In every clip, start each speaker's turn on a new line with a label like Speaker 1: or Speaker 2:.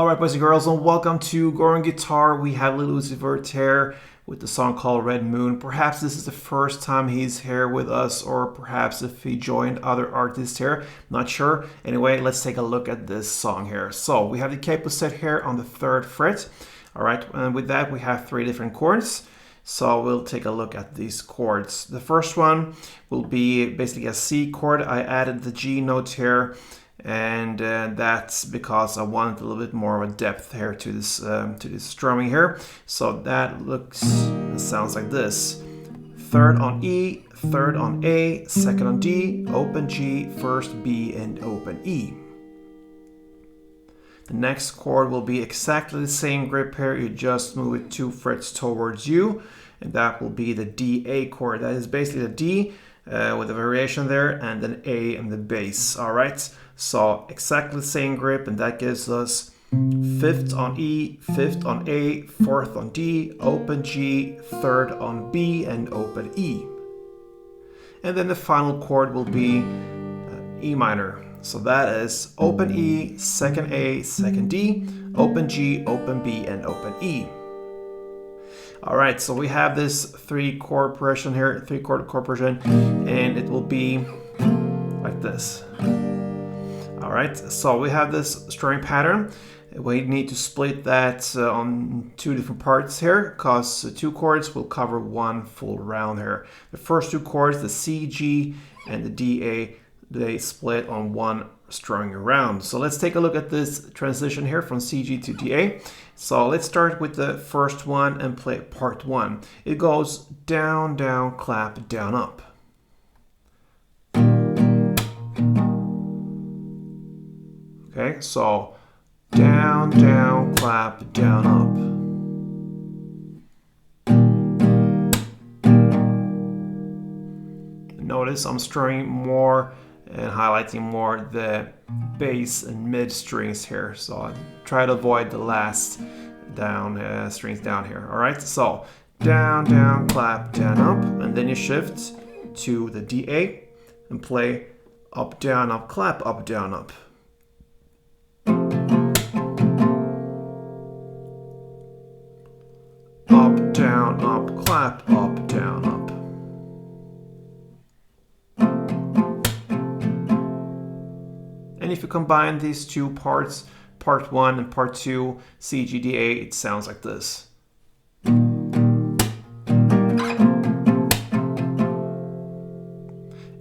Speaker 1: Alright boys and girls, and welcome to Goran Guitar. We have LIL UZI VERT here with the song called Red Moon. Perhaps this is the first time he's here with us, or perhaps if he joined other artists here, not sure. Anyway, let's take a look at this song here. So we have the capo set here on the 3rd fret. Alright, and with that we have 3 different chords. So we'll take a look at these chords. The first one will be basically a C chord. I added the G note here, and that's because I wanted a little bit more of a depth here to this strumming here. So that sounds like this: 3rd on E, 3rd on A, 2nd on D, open G, 1st B, and open E. The next chord will be exactly the same grip here, you just move it 2 frets towards you, and that will be the D-A chord. That is basically the D with a variation there, and then A in the bass. Alright, so exactly the same grip, and that gives us 5th on E, 5th on A, 4th on D, open G, 3rd on B, and open E. And then the final chord will be E minor. So that is open E, 2nd A, 2nd D, open G, open B, and open E. Alright, so we have this 3-chord progression here, 3-chord progression, and it will be like this. Alright, so we have this strumming pattern. We need to split that on 2 different parts here, because 2 chords will cover 1 full round here. The first 2 chords, the C, G, and the D, A, they split on 1 strumming round. So let's take a look at this transition here from C, G to D, A. So let's start with the first one and play part 1. It goes down, down, clap, down, up. Okay, so down, down, clap, down, up. Notice I'm strumming more and highlighting more the bass and mid strings here, so I try to avoid the last down strings down here. Alright, so down, down, clap, down, up, and then you shift to the D-A and play up, down, up, clap, up, down, up. Up, down, up, clap, up, down, up. And if you combine these 2 parts, part 1 and part 2, C, G, D, A, it sounds like this.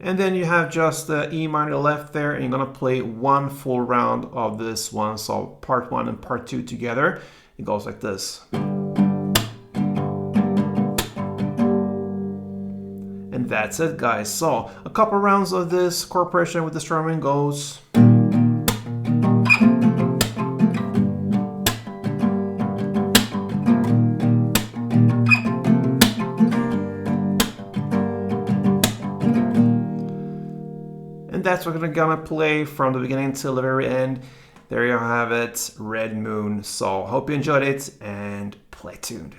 Speaker 1: And then you have just the E minor left there, and you're gonna play 1 full round of this one. So part 1 and part 2 together, it goes like this. And that's it, guys. So a couple rounds of this chord progression with the strumming goes. And that's what we're gonna play from the beginning till the very end. There you have it, Red Moon. So hope you enjoyed it, and play tuned.